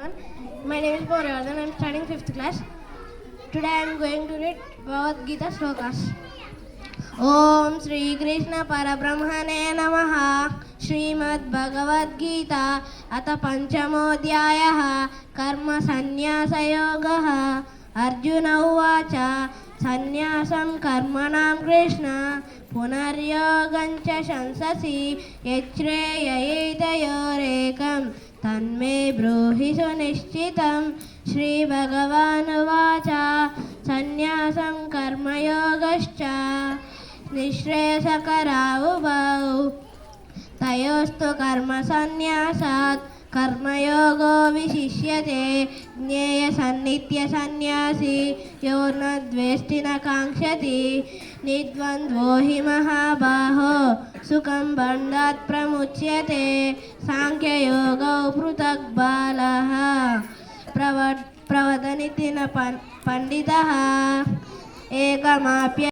everyone. My name is Gaurav and I am studying 5th class. Today I am going to read Bhagavad Gita slokas. Om Shri Krishna Parabrahmane Namaha. Srimad Bhagavad Gita Atha Panchamodhyayah Karma Sannyasa Yogaha. Arjuna Uvacha Sannyasam Karmanam Krishna Punaryogancha Shansasi Yachreyaitayorekam Tanme Bruhi Sunishchitam. Shri Bhagavan Uvacha Sannyasam Karma Yogascha Nishreyasakara Ubhau Tayostu Karma Sannyasat Karmayogo Vishishyate Jnaya Sannitya Sannyasi Yorna Dvestina Kankshati Nidvandvo hi Mahabaho Sukham Bandhat Pramuchyate Sankhya Yoga Prutak Balaha Pravadanitina Panditaha Ekamapya